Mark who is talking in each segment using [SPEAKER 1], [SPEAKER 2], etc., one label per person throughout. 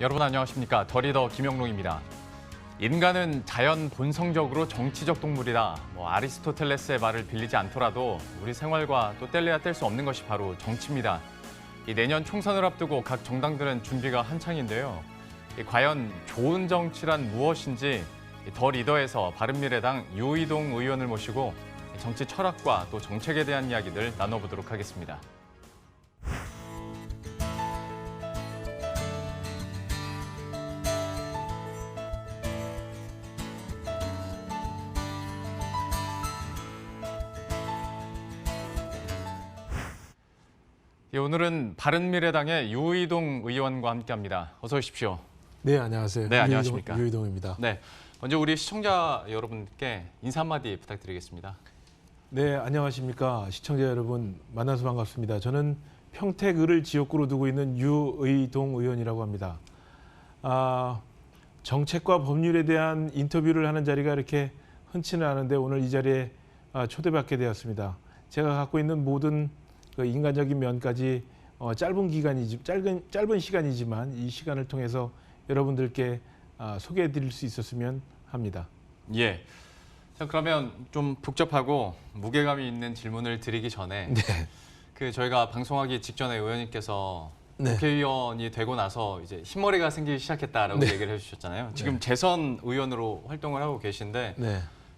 [SPEAKER 1] 여러분 안녕하십니까. 더 리더 김영롱입니다. 인간은 자연 본성적으로 정치적 동물이다. 아리스토텔레스의 말을 빌리지 않더라도 우리 생활과 또 뗄래야 뗄 수 없는 것이 바로 정치입니다. 이 내년 총선을 앞두고 각 정당들은 준비가 한창인데요. 과연 좋은 정치란 무엇인지 더 리더에서 바른미래당 유의동 의원을 모시고 정치 철학과 또 정책에 대한 이야기들 나눠보도록 하겠습니다. 예, 오늘은 바른미래당의 유의동 의원과 함께합니다. 어서 오십시오.
[SPEAKER 2] 네, 안녕하세요.
[SPEAKER 1] 네, 안녕하십니까.
[SPEAKER 2] 유의동입니다.
[SPEAKER 1] 네, 먼저 우리 시청자 여러분께 인사 한마디 부탁드리겠습니다.
[SPEAKER 2] 네, 안녕하십니까. 시청자 여러분, 만나서 반갑습니다. 저는 평택을을 지역구로 두고 있는 유의동 의원이라고 합니다. 정책과 법률에 대한 인터뷰를 하는 자리가 이렇게 흔치는 않은데 오늘 이 자리에 초대받게 되었습니다. 제가 갖고 있는 모든 그 인간적인 면까지 짧은 시간이지만 이 시간을 통해서 여러분들께 소개해드릴 수 있었으면 합니다.
[SPEAKER 1] 예. 자, 그러면 좀 복잡하고 무게감이 있는 질문을 드리기 전에 저희가 방송하기 직전에 의원님께서 국회의원이 되고 나서 이제 흰머리가 생기기 시작했다라고 얘기를 해주셨잖아요. 지금 재선 의원으로 활동을 하고 계신데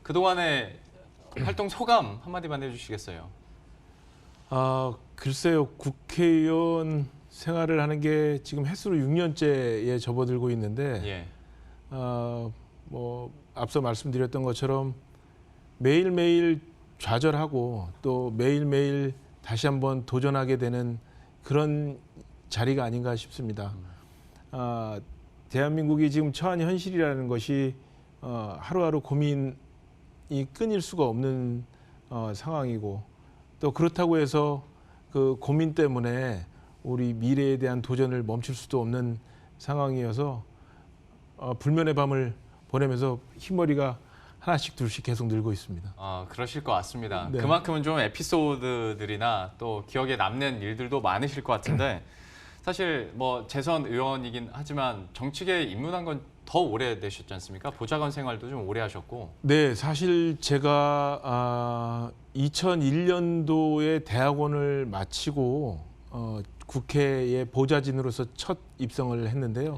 [SPEAKER 1] 그동안의 활동 소감 한마디만 해주시겠어요?
[SPEAKER 2] 글쎄요. 국회의원 생활을 하는 게 지금 횟수로 6년째에 접어들고 있는데 앞서 말씀드렸던 것처럼 매일매일 좌절하고 또 매일매일 다시 한번 도전하게 되는 그런 자리가 아닌가 싶습니다. 대한민국이 지금 처한 현실이라는 것이 하루하루 고민이 끊일 수가 없는 상황이고 또 그렇다고 해서 그 고민 때문에 우리 미래에 대한 도전을 멈출 수도 없는 상황이어서 불면의 밤을 보내면서 흰머리가 하나씩 둘씩 계속 늘고 있습니다.
[SPEAKER 1] 그러실 것 같습니다.
[SPEAKER 2] 네.
[SPEAKER 1] 그만큼은 좀 에피소드들이나 또 기억에 남는 일들도 많으실 것 같은데 사실 재선 의원이긴 하지만 정치계에 입문한 건 더 오래되셨지 않습니까? 보좌관 생활도 좀 오래 하셨고.
[SPEAKER 2] 네, 사실 제가 2001년도에 대학원을 마치고 국회의 보좌진으로서 첫 입성을 했는데요.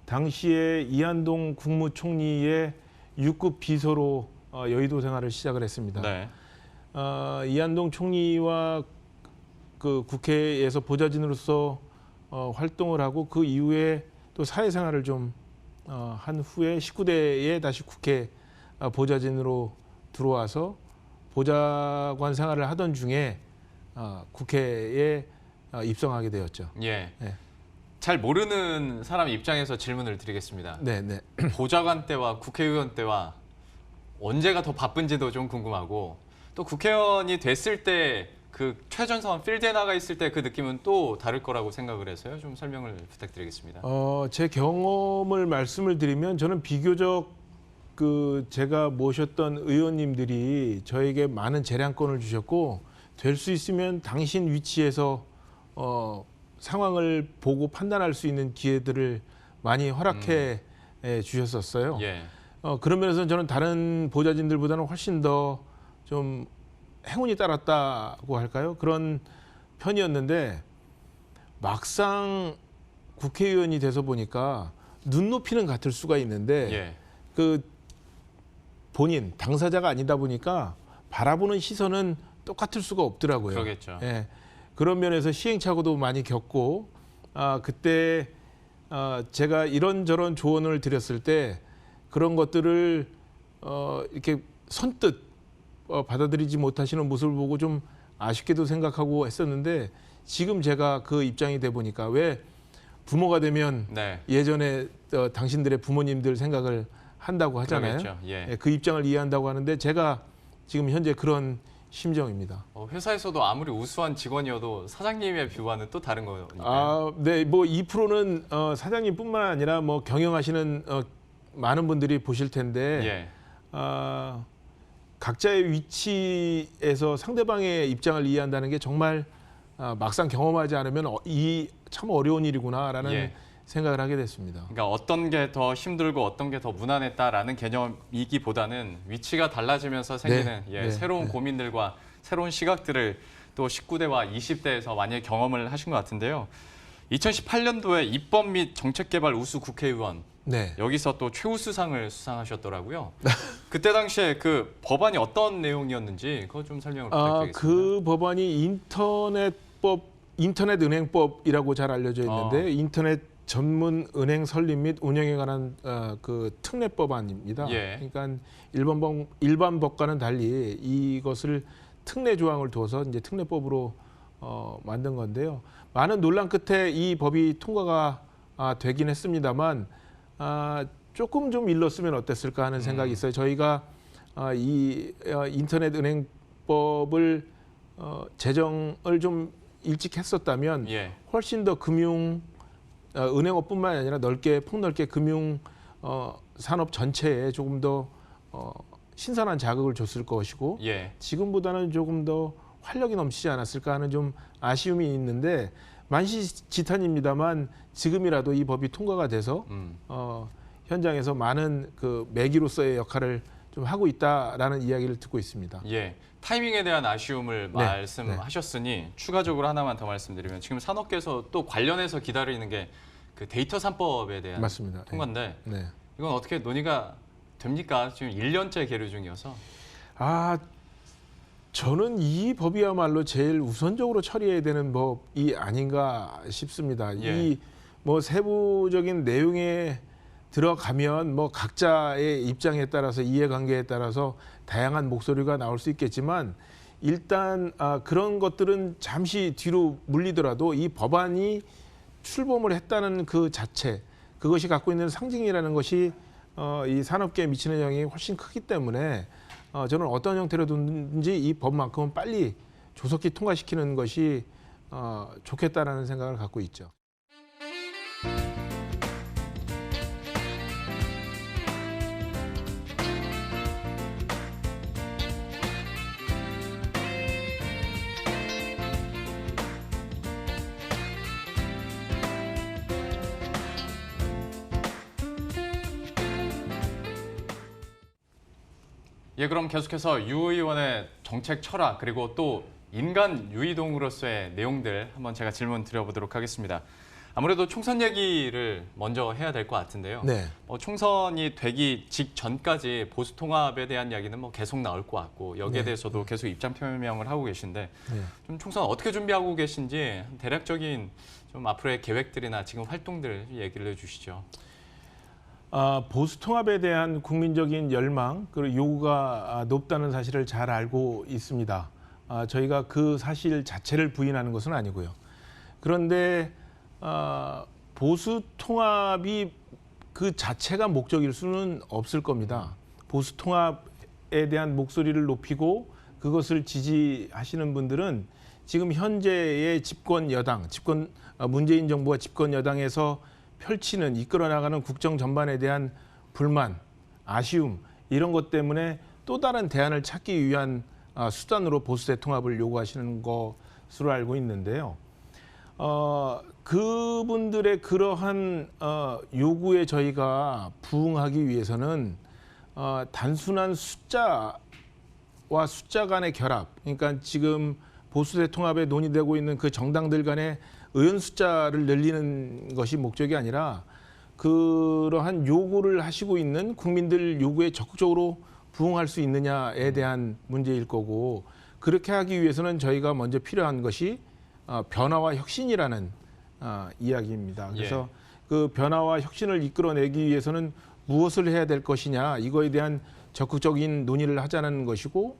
[SPEAKER 2] 당시에 이한동 국무총리의 6급 비서로 여의도 생활을 시작을 했습니다. 이한동 총리와 그 국회에서 보좌진으로서 활동을 하고 그 이후에 또 사회생활을 좀 한 후에 19대에 다시 국회 보좌진으로 들어와서 보좌관 생활을 하던 중에 국회에 입성하게 되었죠.
[SPEAKER 1] 잘 모르는 사람 입장에서 질문을 드리겠습니다. 보좌관 때와 국회의원 때와 언제가 더 바쁜지도 좀 궁금하고 또 국회의원이 됐을 때 그 최전선 필드에 나가 있을 때 그 느낌은 또 다를 거라고 생각을 해서요. 좀 설명을 부탁드리겠습니다.
[SPEAKER 2] 제 경험을 말씀을 드리면 저는 비교적 제가 모셨던 의원님들이 저에게 많은 재량권을 주셨고 될 수 있으면 당신 위치에서 상황을 보고 판단할 수 있는 기회들을 많이 허락해 주셨었어요. 그런 면에서 저는 다른 보좌진들보다는 훨씬 더 좀 행운이 따랐다고 할까요? 그런 편이었는데 막상 국회의원이 돼서 보니까 눈높이는 같을 수가 있는데 그 본인 당사자가 아니다 보니까 바라보는 시선은 똑같을 수가 없더라고요.
[SPEAKER 1] 그러겠죠.
[SPEAKER 2] 그런 면에서 시행착오도 많이 겪고 그때 제가 이런저런 조언을 드렸을 때 그런 것들을 이렇게 선뜻 받아들이지 못하시는 모습을 보고 좀 아쉽게도 생각하고 했었는데 지금 제가 그 입장이 돼 보니까 왜 부모가 되면 예전에 당신들의 부모님들 생각을 한다고 하잖아요. 그 입장을 이해한다고 하는데 제가 지금 현재 그런 심정입니다.
[SPEAKER 1] 회사에서도 아무리 우수한 직원이어도 사장님의 뷰와는 또 다른 거니까요.
[SPEAKER 2] 네, 2%는 사장님뿐만 아니라 경영하시는 많은 분들이 보실 텐데 각자의 위치에서 상대방의 입장을 이해한다는 게 정말 막상 경험하지 않으면 참 어려운 일이구나라는 생각을 하게 됐습니다.
[SPEAKER 1] 그러니까 어떤 게 더 힘들고 어떤 게 더 무난했다라는 개념이기보다는 위치가 달라지면서 생기는 새로운 고민들과 새로운 시각들을 또 19대와 20대에서 많이 경험을 하신 것 같은데요. 2018년도에 입법 및 정책개발 우수 국회의원
[SPEAKER 2] 네.
[SPEAKER 1] 여기서 또 최우수상을 수상하셨더라고요. 그때 당시에 그 법안이 어떤 내용이었는지 그거 좀 설명을 부탁드리겠습니다.
[SPEAKER 2] 그 법안이 인터넷 은행법이라고 잘 알려져 있는데 인터넷 전문 은행 설립 및 운영에 관한 그 특례 법안입니다. 그러니까 일반 법과는 달리 이것을 특례 조항을 둬서 이제 특례법으로 만든 건데요. 많은 논란 끝에 이 법이 통과가 되긴 했습니다만 조금 좀 일렀으면 어땠을까 하는 생각이 있어요. 저희가 이 인터넷 은행법을 제정을 좀 일찍 했었다면 훨씬 더 은행업뿐만 아니라 폭넓게 금융 산업 전체에 조금 더 신선한 자극을 줬을 것이고 지금보다는 조금 더 활력이 넘치지 않았을까 하는 좀 아쉬움이 있는데 만시지탄입니다만 지금이라도 이 법이 통과가 돼서 현장에서 많은 그 매기로서의 역할을 좀 하고 있다라는 이야기를 듣고 있습니다.
[SPEAKER 1] 타이밍에 대한 아쉬움을 말씀하셨으니 추가적으로 하나만 더 말씀드리면 지금 산업계에서 또 관련해서 기다리는 게 그 데이터 3법에 대한
[SPEAKER 2] 맞습니다.
[SPEAKER 1] 통과인데 이건 어떻게 논의가 됩니까? 지금 1년째 계류 중이어서.
[SPEAKER 2] 저는 이 법이야말로 제일 우선적으로 처리해야 되는 법이 아닌가 싶습니다. 이 뭐 세부적인 내용에 들어가면 뭐 각자의 입장에 따라서 이해관계에 따라서 다양한 목소리가 나올 수 있겠지만 일단 그런 것들은 잠시 뒤로 물리더라도 이 법안이 출범을 했다는 그 자체, 그것이 갖고 있는 상징이라는 것이 이 산업계에 미치는 영향이 훨씬 크기 때문에 저는 어떤 형태로든지 이 법만큼은 빨리 조속히 통과시키는 것이 좋겠다라는 생각을 갖고 있죠.
[SPEAKER 1] 그럼 계속해서 유 의원의 정책 철학 그리고 또 인간 유이동으로서의 내용들 한번 제가 질문 드려보도록 하겠습니다. 아무래도 총선 얘기를 먼저 해야 될 것 같은데요. 총선이 되기 직전까지 보수 통합에 대한 이야기는 뭐 계속 나올 것 같고 여기에 대해서도 계속 입장 표명을 하고 계신데 좀 총선 어떻게 준비하고 계신지 대략적인 좀 앞으로의 계획들이나 지금 활동들 얘기를 해주시죠.
[SPEAKER 2] 보수 통합에 대한 국민적인 열망 그리고 요구가 높다는 사실을 잘 알고 있습니다. 저희가 그 사실 자체를 부인하는 것은 아니고요. 그런데 보수 통합이 그 자체가 목적일 수는 없을 겁니다. 보수 통합에 대한 목소리를 높이고 그것을 지지하시는 분들은 지금 현재의 집권 여당, 문재인 정부와 집권 여당에서 이끌어 나가는 국정 전반에 대한 불만, 아쉬움 이런 것 때문에 또 다른 대안을 찾기 위한 수단으로 보수 대통합을 요구하시는 것으로 알고 있는데요. 그분들의 그러한 요구에 저희가 부응하기 위해서는 단순한 숫자와 숫자 간의 결합, 그러니까 지금 보수 대통합에 논의되고 있는 그 정당들 간의 의원 숫자를 늘리는 것이 목적이 아니라 그러한 요구를 하시고 있는 국민들 요구에 적극적으로 부응할 수 있느냐에 대한 문제일 거고 그렇게 하기 위해서는 저희가 먼저 필요한 것이 변화와 혁신이라는 이야기입니다. 그래서 그 변화와 혁신을 이끌어내기 위해서는 무엇을 해야 될 것이냐 이거에 대한 적극적인 논의를 하자는 것이고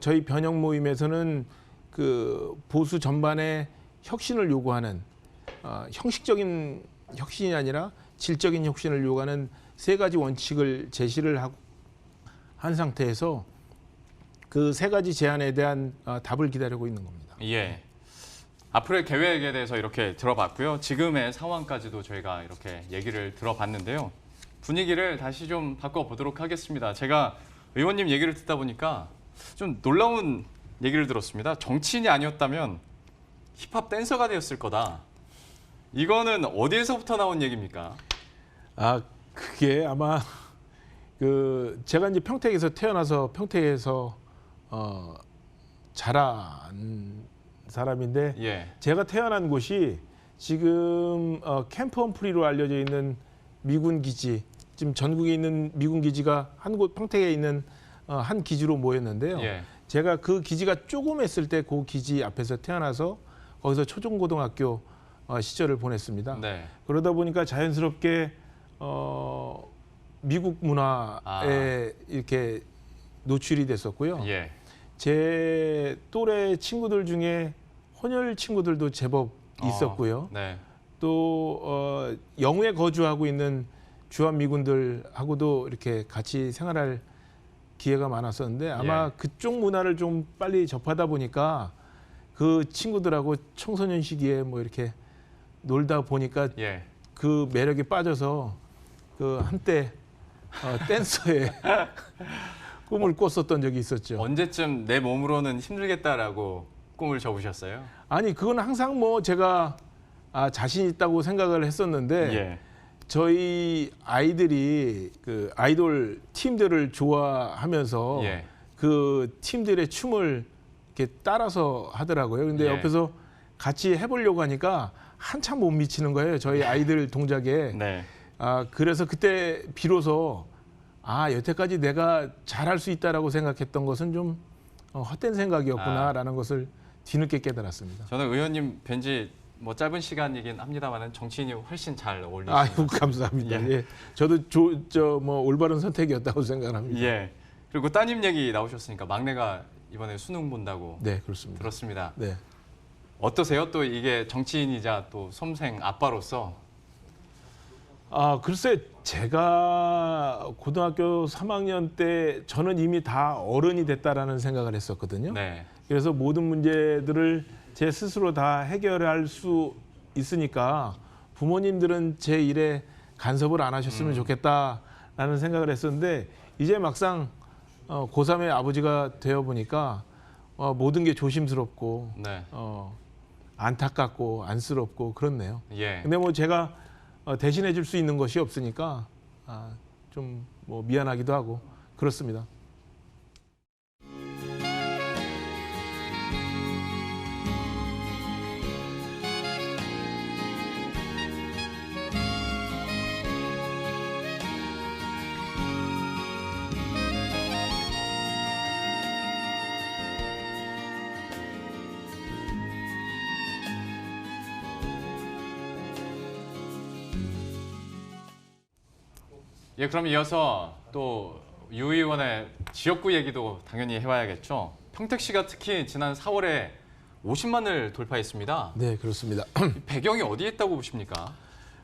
[SPEAKER 2] 저희 변형 모임에서는 그 보수 전반에 혁신을 요구하는 형식적인 혁신이 아니라 질적인 혁신을 요구하는 3가지 원칙을 제시를 한 상태에서 그 3가지 제안에 대한 답을 기다리고 있는 겁니다.
[SPEAKER 1] 앞으로의 계획에 대해서 이렇게 들어봤고요. 지금의 상황까지도 저희가 이렇게 얘기를 들어봤는데요. 분위기를 다시 좀 바꿔보도록 하겠습니다. 제가 의원님 얘기를 듣다 보니까 좀 놀라운 얘기를 들었습니다. 정치인이 아니었다면 힙합 댄서가 되었을 거다. 이거는 어디에서부터 나온 얘기입니까?
[SPEAKER 2] 아, 그게 아마 제가 이제 평택에서 태어나서 평택에서 자란 사람인데
[SPEAKER 1] 예.
[SPEAKER 2] 제가 태어난 곳이 지금 캠프 험프리로 알려져 있는 미군 기지, 지금 전국에 있는 미군 기지가 한 곳 평택에 있는 한 기지로 모였는데요.
[SPEAKER 1] 예.
[SPEAKER 2] 제가 그 기지가 조그맸을 때 그 기지 앞에서 태어나서 거기서 초중고등학교 시절을 보냈습니다.
[SPEAKER 1] 네.
[SPEAKER 2] 그러다 보니까 자연스럽게 미국 문화에 이렇게 노출이 됐었고요.
[SPEAKER 1] 예.
[SPEAKER 2] 제 또래 친구들 중에 혼혈 친구들도 제법 있었고요.
[SPEAKER 1] 네.
[SPEAKER 2] 또 영우에 거주하고 있는 주한 미군들하고도 이렇게 같이 생활할 기회가 많았었는데 아마
[SPEAKER 1] 예.
[SPEAKER 2] 그쪽 문화를 좀 빨리 접하다 보니까 그 친구들하고 청소년 시기에 뭐 이렇게 놀다 보니까
[SPEAKER 1] 예.
[SPEAKER 2] 그 매력에 빠져서 그 한때 댄서의 꿈을 꿨었던 적이 있었죠.
[SPEAKER 1] 언제쯤 내 몸으로는 힘들겠다라고 꿈을 접으셨어요?
[SPEAKER 2] 아니 그건 항상 뭐 제가 자신 있다고 생각을 했었는데
[SPEAKER 1] 예.
[SPEAKER 2] 저희 아이들이 그 아이돌 팀들을 좋아하면서
[SPEAKER 1] 예.
[SPEAKER 2] 그 팀들의 춤을 이렇게 따라서 하더라고요. 근데
[SPEAKER 1] 예.
[SPEAKER 2] 옆에서 같이 해보려고 하니까 한참 못 미치는 거예요. 저희 아이들 동작에.
[SPEAKER 1] 네.
[SPEAKER 2] 그래서 그때 비로소 여태까지 내가 잘할 수 있다라고 생각했던 것은 좀 헛된 생각이었구나라는 것을 뒤늦게 깨달았습니다.
[SPEAKER 1] 저는 의원님 뵌지 뭐 짧은 시간이긴 합니다만은 정치인이 훨씬 잘 어울리시는
[SPEAKER 2] 아이고 감사합니다.
[SPEAKER 1] 예.
[SPEAKER 2] 예. 저도 뭐 올바른 선택이었다고 생각합니다.
[SPEAKER 1] 예. 그리고 따님 얘기 나오셨으니까 막내가 이번에 수능 본다고
[SPEAKER 2] 네, 그렇습니다.
[SPEAKER 1] 들었습니다.
[SPEAKER 2] 네.
[SPEAKER 1] 어떠세요? 또 이게 정치인이자 또 섬생 아빠로서.
[SPEAKER 2] 글쎄 제가 고등학교 3학년 때 저는 이미 다 어른이 됐다라는 생각을 했었거든요.
[SPEAKER 1] 네.
[SPEAKER 2] 그래서 모든 문제들을 제 스스로 다 해결할 수 있으니까 부모님들은 제 일에 간섭을 안 하셨으면 좋겠다라는 생각을 했었는데 이제 막상 고3의 아버지가 되어 보니까 모든 게 조심스럽고
[SPEAKER 1] 네.
[SPEAKER 2] 안타깝고 안쓰럽고 그렇네요.
[SPEAKER 1] 예.
[SPEAKER 2] 근데 뭐 제가 대신해 줄 수 있는 것이 없으니까 좀 뭐 미안하기도 하고 그렇습니다.
[SPEAKER 1] 예, 그럼 이어서 또 유 의원의 지역구 얘기도 당연히 해봐야겠죠. 평택시가 특히 지난 4월에 50만을 돌파했습니다.
[SPEAKER 2] 네, 그렇습니다.
[SPEAKER 1] 이 배경이 어디에 있다고 보십니까?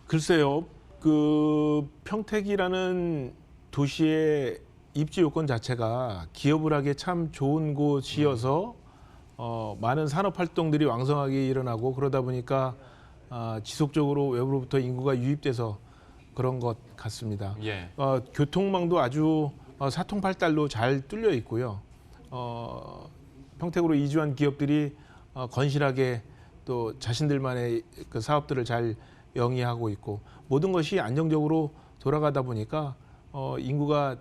[SPEAKER 2] 글쎄요, 그 평택이라는 도시의 입지 요건 자체가 기업을 하기에 참 좋은 곳이어서 많은 산업 활동들이 왕성하게 일어나고 그러다 보니까 지속적으로 외부로부터 인구가 유입돼서 그런 것 같습니다.
[SPEAKER 1] 예.
[SPEAKER 2] 교통망도 아주 사통팔달로 잘 뚫려 있고요. 평택으로 이주한 기업들이 건실하게 또 자신들만의 그 사업들을 잘 영위하고 있고 모든 것이 안정적으로 돌아가다 보니까 인구가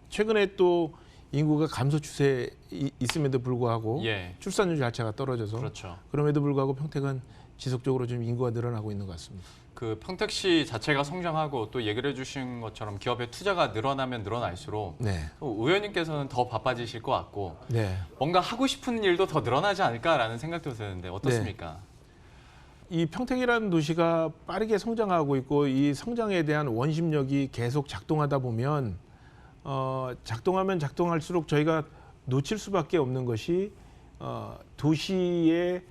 [SPEAKER 2] 최근에 또 인구가 감소 추세에 있음에도 불구하고
[SPEAKER 1] 예.
[SPEAKER 2] 출산율 자체가 떨어져서
[SPEAKER 1] 그렇죠.
[SPEAKER 2] 그럼에도 불구하고 평택은 지속적으로 좀 인구가 늘어나고 있는 것 같습니다.
[SPEAKER 1] 그 평택시 자체가 성장하고 또 얘기를 해주신 것처럼 기업의 투자가 늘어나면 늘어날수록
[SPEAKER 2] 네,
[SPEAKER 1] 또 의원님께서는 더 바빠지실 것 같고
[SPEAKER 2] 네.
[SPEAKER 1] 뭔가 하고 싶은 일도 더 늘어나지 않을까라는 생각도 드는데 어떻습니까?
[SPEAKER 2] 이 평택이라는 도시가 빠르게 성장하고 있고 이 성장에 대한 원심력이 계속 작동하다 보면 작동하면 작동할수록 저희가 놓칠 수밖에 없는 것이 도시의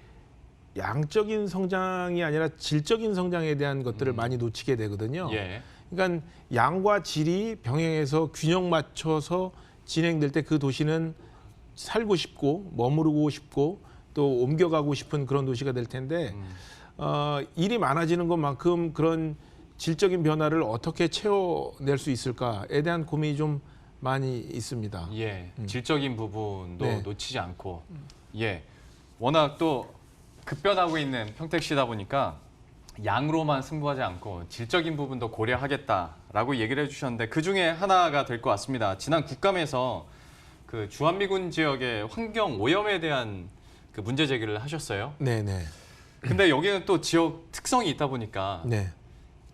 [SPEAKER 2] 양적인 성장이 아니라 질적인 성장에 대한 것들을 많이 놓치게 되거든요.
[SPEAKER 1] 예.
[SPEAKER 2] 그러니까 양과 질이 병행해서 균형 맞춰서 진행될 때 그 도시는 살고 싶고 머무르고 싶고 또 옮겨가고 싶은 그런 도시가 될 텐데 일이 많아지는 것만큼 그런 질적인 변화를 어떻게 채워낼 수 있을까에 대한 고민이 좀 많이 있습니다.
[SPEAKER 1] 예. 질적인 부분도
[SPEAKER 2] 네.
[SPEAKER 1] 놓치지 않고 예. 워낙 또 급변하고 있는 평택시다 보니까 양으로만 승부하지 않고 질적인 부분도 고려하겠다라고 얘기를 해주셨는데 그 중에 하나가 될 것 같습니다. 지난 국감에서 그 주한미군 지역의 환경 오염에 대한 그 문제 제기를 하셨어요.
[SPEAKER 2] 네네.
[SPEAKER 1] 근데 여기는 또 지역 특성이 있다 보니까
[SPEAKER 2] 네.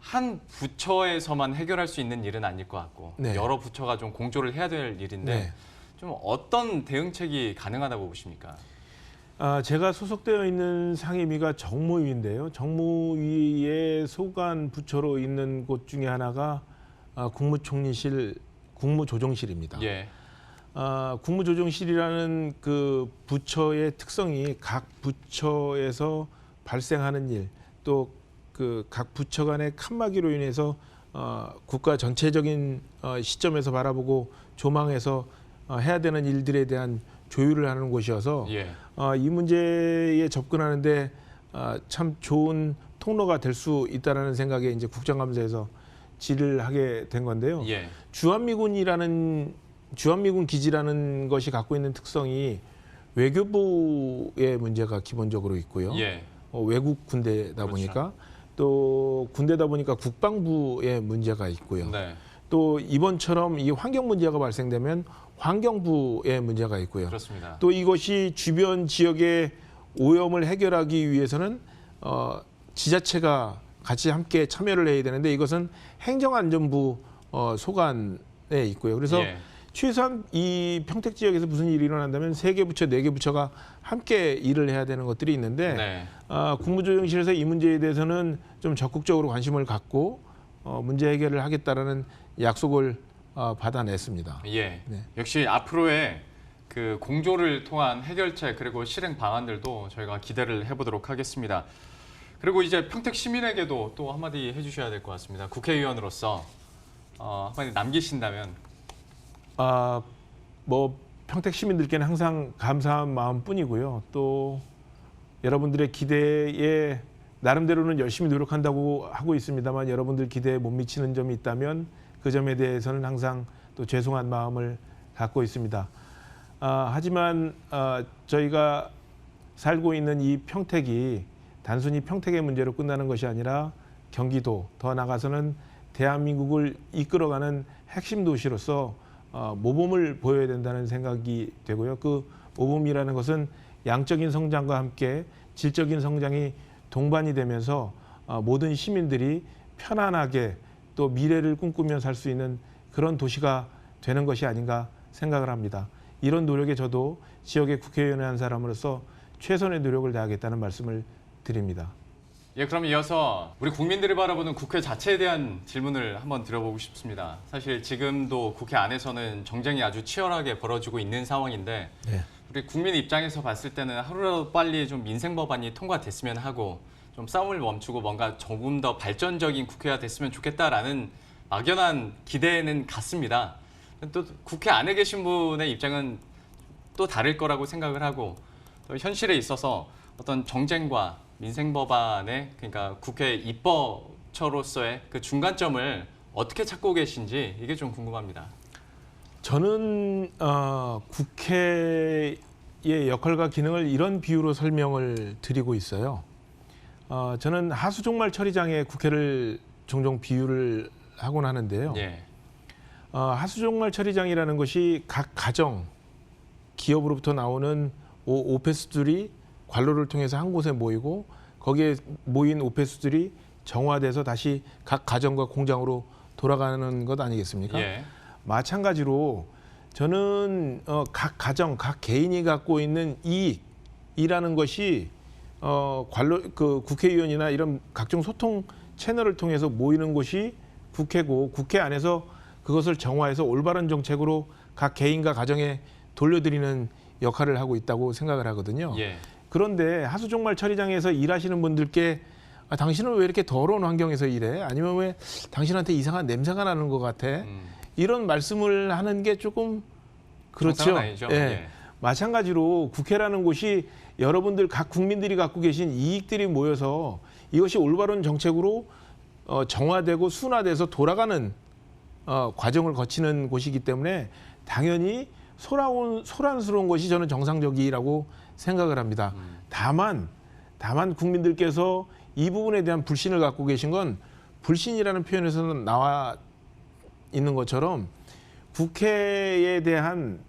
[SPEAKER 1] 한 부처에서만 해결할 수 있는 일은 아닐 것 같고
[SPEAKER 2] 네.
[SPEAKER 1] 여러 부처가 좀 공조를 해야 될 일인데
[SPEAKER 2] 네.
[SPEAKER 1] 좀 어떤 대응책이 가능하다고 보십니까?
[SPEAKER 2] 제가 소속되어 있는 상임위가 정무위인데요. 정무위의 소관 부처로 있는 곳 중에 하나가 국무총리실, 국무조정실입니다.
[SPEAKER 1] 예.
[SPEAKER 2] 국무조정실이라는 그 부처의 특성이 각 부처에서 발생하는 일, 또 그 각 부처 간의 칸막이로 인해서 국가 전체적인 시점에서 바라보고 조망해서 해야 되는 일들에 대한 조율을 하는 곳이어서
[SPEAKER 1] 예.
[SPEAKER 2] 이 문제에 접근하는데 참 좋은 통로가 될 수 있다라는 생각에 이제 국정감사에서 질의를 하게 된 건데요.
[SPEAKER 1] 예.
[SPEAKER 2] 주한미군 기지라는 것이 갖고 있는 특성이 외교부의 문제가 기본적으로 있고요.
[SPEAKER 1] 예.
[SPEAKER 2] 외국 군대다
[SPEAKER 1] 그렇죠.
[SPEAKER 2] 보니까 또 군대다 보니까 국방부의 문제가 있고요.
[SPEAKER 1] 네.
[SPEAKER 2] 또 이번처럼 이 환경 문제가 발생되면 환경부의 문제가 있고요.
[SPEAKER 1] 그렇습니다.
[SPEAKER 2] 또 이것이 주변 지역의 오염을 해결하기 위해서는 지자체가 같이 함께 참여를 해야 되는데 이것은 행정안전부 소관에 있고요. 그래서
[SPEAKER 1] 예.
[SPEAKER 2] 최소한 이 평택 지역에서 무슨 일이 일어난다면 3개 부처, 4개 부처가 함께 일을 해야 되는 것들이 있는데
[SPEAKER 1] 네.
[SPEAKER 2] 국무조정실에서 이 문제에 대해서는 좀 적극적으로 관심을 갖고 문제 해결을 하겠다라는 약속을 받아냈습니다.
[SPEAKER 1] 예.
[SPEAKER 2] 네.
[SPEAKER 1] 역시 앞으로의 그 공조를 통한 해결책 그리고 실행 방안들도 저희가 기대를 해보도록 하겠습니다. 그리고 이제 평택 시민에게도 또 한마디 해주셔야 될 것 같습니다. 국회의원으로서 한마디 남기신다면.
[SPEAKER 2] 뭐 평택 시민들께는 항상 감사한 마음뿐이고요. 또 여러분들의 기대에 나름대로는 열심히 노력한다고 하고 있습니다만 여러분들 기대에 못 미치는 점이 있다면 그 점에 대해서는 항상 또 죄송한 마음을 갖고 있습니다. 하지만 저희가 살고 있는 이 평택이 단순히 평택의 문제로 끝나는 것이 아니라 경기도, 더 나아가서는 대한민국을 이끌어가는 핵심 도시로서 모범을 보여야 된다는 생각이 되고요. 그 모범이라는 것은 양적인 성장과 함께 질적인 성장이 동반이 되면서 모든 시민들이 편안하게 또 미래를 꿈꾸며 살 수 있는 그런 도시가 되는 것이 아닌가 생각을 합니다. 이런 노력에 저도 지역의 국회의원의 한 사람으로서 최선의 노력을 다하겠다는 말씀을 드립니다.
[SPEAKER 1] 예, 그럼 이어서 우리 국민들이 바라보는 국회 자체에 대한 질문을 한번 드려보고 싶습니다. 사실 지금도 국회 안에서는 정쟁이 아주 치열하게 벌어지고 있는 상황인데
[SPEAKER 2] 네.
[SPEAKER 1] 우리 국민 입장에서 봤을 때는 하루라도 빨리 좀 민생 법안이 통과됐으면 하고 좀 싸움을 멈추고 뭔가 조금 더 발전적인 국회가 됐으면 좋겠다라는 막연한 기대는 같습니다. 또 국회 안에 계신 분의 입장은 또 다를 거라고 생각을 하고 또 현실에 있어서 어떤 정쟁과 민생 법안의 그러니까 국회 입법처로서의 그 중간점을 어떻게 찾고 계신지 이게 좀 궁금합니다.
[SPEAKER 2] 저는 국회의 역할과 기능을 이런 비유로 설명을 드리고 있어요. 저는 하수종말 처리장에 국회를 종종 비유를 하곤 하는데요.
[SPEAKER 1] 예.
[SPEAKER 2] 하수종말 처리장이라는 것이 각 가정, 기업으로부터 나오는 오폐수들이 관로를 통해서 한 곳에 모이고 거기에 모인 오폐수들이 정화돼서 다시 각 가정과 공장으로 돌아가는 것 아니겠습니까?
[SPEAKER 1] 예.
[SPEAKER 2] 마찬가지로 저는 각 가정, 각 개인이 갖고 있는 이익이라는 것이 국회의원이나 이런 각종 소통 채널을 통해서 모이는 곳이 국회고 국회 안에서 그것을 정화해서 올바른 정책으로 각 개인과 가정에 돌려드리는 역할을 하고 있다고 생각을 하거든요.
[SPEAKER 1] 예.
[SPEAKER 2] 그런데 하수종말 처리장에서 일하시는 분들께 당신은 왜 이렇게 더러운 환경에서 일해? 아니면 왜 당신한테 이상한 냄새가 나는 것 같아? 이런 말씀을 하는 게 조금 그렇죠.
[SPEAKER 1] 아니죠.
[SPEAKER 2] 예.
[SPEAKER 1] 예.
[SPEAKER 2] 마찬가지로 국회라는 곳이 여러분들 각 국민들이 갖고 계신 이익들이 모여서 이것이 올바른 정책으로 정화되고 순화돼서 돌아가는 과정을 거치는 곳이기 때문에 당연히 소란스러운 것이 저는 정상적이라고 생각을 합니다. 다만 국민들께서 이 부분에 대한 불신을 갖고 계신 건 불신이라는 표현에서는 나와 있는 것처럼 국회에 대한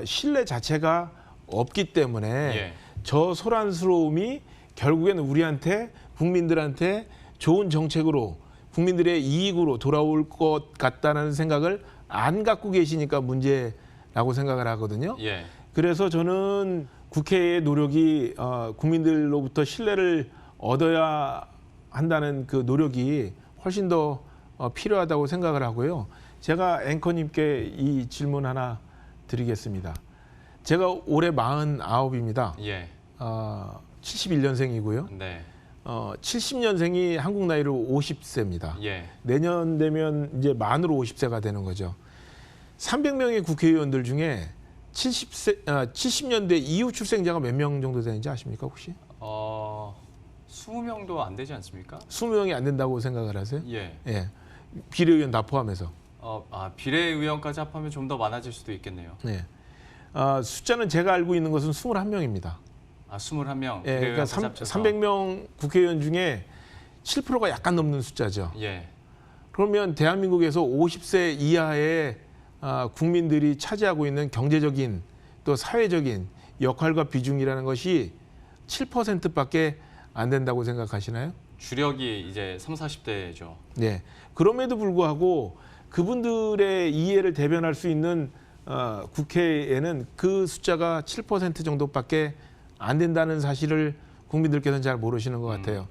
[SPEAKER 2] 신뢰 자체가 없기 때문에
[SPEAKER 1] 예.
[SPEAKER 2] 저 소란스러움이 결국에는 우리한테 국민들한테 좋은 정책으로 국민들의 이익으로 돌아올 것 같다는 생각을 안 갖고 계시니까 문제라고 생각을 하거든요.
[SPEAKER 1] 예.
[SPEAKER 2] 그래서 저는 국회의 노력이 국민들로부터 신뢰를 얻어야 한다는 그 노력이 훨씬 더 필요하다고 생각을 하고요. 제가 앵커님께 이 질문 하나 드리겠습니다. 제가 올해 49입니다.
[SPEAKER 1] 예.
[SPEAKER 2] 71년생이고요.
[SPEAKER 1] 네.
[SPEAKER 2] 70년생이 한국 나이로 50세입니다.
[SPEAKER 1] 예.
[SPEAKER 2] 내년 되면 이제 만으로 50세가 되는 거죠. 300명의 국회의원들 중에 70년대 이후 출생자가 몇 명 정도 되는지 아십니까 혹시?
[SPEAKER 1] 20명도 안 되지 않습니까?
[SPEAKER 2] 20명이 안 된다고 생각을 하세요?
[SPEAKER 1] 예.
[SPEAKER 2] 예. 비례의원 다 포함해서.
[SPEAKER 1] 비례의원까지 합하면 좀 더 많아질 수도 있겠네요.
[SPEAKER 2] 네. 숫자는 제가 알고 있는 것은 21명입니다.
[SPEAKER 1] 21명.
[SPEAKER 2] 예, 그러니까 300명 국회의원 중에 7%가 약간 넘는 숫자죠.
[SPEAKER 1] 예.
[SPEAKER 2] 그러면 대한민국에서 50세 이하의 국민들이 차지하고 있는 경제적인 또 사회적인 역할과 비중이라는 것이 7%밖에 안 된다고 생각하시나요?
[SPEAKER 1] 주력이 이제 30, 40대죠.
[SPEAKER 2] 네. 그럼에도 불구하고 그분들의 이해를 대변할 수 있는 국회에는 그 숫자가 7% 정도밖에 안 된다는 사실을 국민들께서는 잘 모르시는 것 같아요.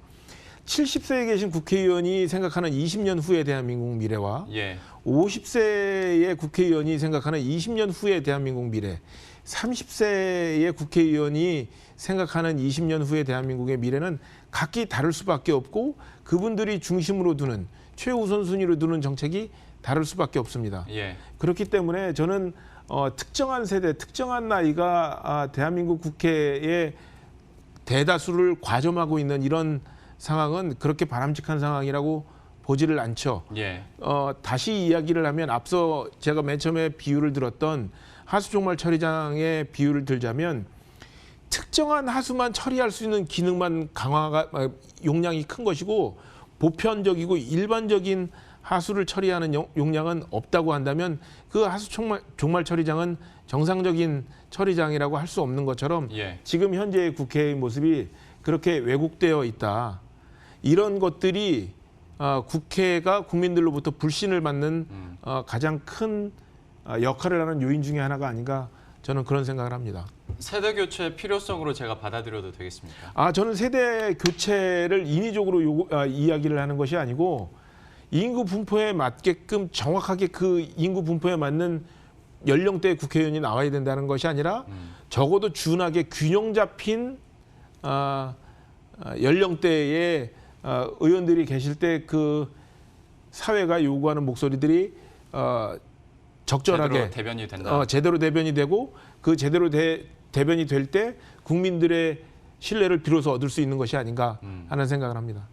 [SPEAKER 2] 70세에 계신 국회의원이 생각하는 20년 후의 대한민국 미래와
[SPEAKER 1] 예.
[SPEAKER 2] 50세의 국회의원이 생각하는 20년 후의 대한민국 미래, 30세의 국회의원이 생각하는 20년 후의 대한민국의 미래는 각기 다를 수밖에 없고 그분들이 중심으로 두는 최우선 순위로 두는 정책이 다를 수밖에 없습니다.
[SPEAKER 1] 예.
[SPEAKER 2] 그렇기 때문에 저는 특정한 세대, 특정한 나이가 대한민국 국회의 대다수를 과점하고 있는 이런 상황은 그렇게 바람직한 상황이라고 보지를 않죠.
[SPEAKER 1] 예.
[SPEAKER 2] 다시 이야기를 하면 앞서 제가 맨 처음에 비유를 들었던 하수종말 처리장의 비유를 들자면 특정한 하수만 처리할 수 있는 기능만 용량이 큰 것이고 보편적이고 일반적인 하수를 처리하는 용량은 없다고 한다면 그 하수종말 처리장은 정상적인 처리장이라고 할 수 없는 것처럼
[SPEAKER 1] 예.
[SPEAKER 2] 지금 현재의 국회의 모습이 그렇게 왜곡되어 있다. 이런 것들이 국회가 국민들로부터 불신을 받는 가장 큰 역할을 하는 요인 중에 하나가 아닌가 저는 그런 생각을 합니다.
[SPEAKER 1] 세대 교체 필요성으로 제가 받아들여도 되겠습니까?
[SPEAKER 2] 저는 세대 교체를 인위적으로 이야기를 하는 것이 아니고 인구 분포에 맞게끔 정확하게 그 인구 분포에 맞는 연령대의 국회의원이 나와야 된다는 것이 아니라 적어도 준하게 균형 잡힌 연령대의 의원들이 계실 때 그 사회가 요구하는 목소리들이 적절하게
[SPEAKER 1] 제대로 대변이 된다.
[SPEAKER 2] 제대로 대변이 되고 그 제대로 대변이 될 때 국민들의 신뢰를 비로소 얻을 수 있는 것이 아닌가 하는 생각을 합니다.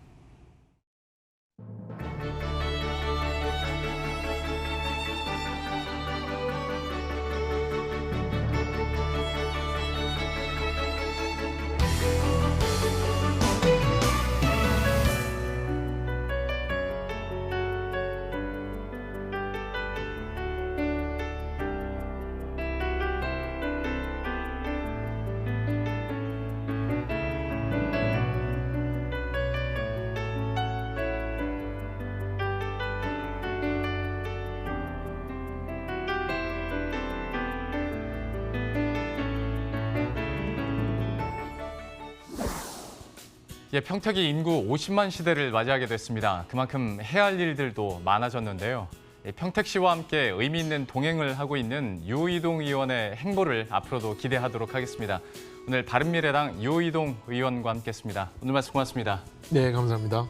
[SPEAKER 1] 예, 평택이 인구 50만 시대를 맞이하게 됐습니다. 그만큼 해야 할 일들도 많아졌는데요. 평택시와 함께 의미 있는 동행을 하고 있는 유이동 의원의 행보를 앞으로도 기대하도록 하겠습니다. 오늘 바른미래당 유이동 의원과 함께했습니다. 오늘 말씀 고맙습니다.
[SPEAKER 2] 네, 감사합니다.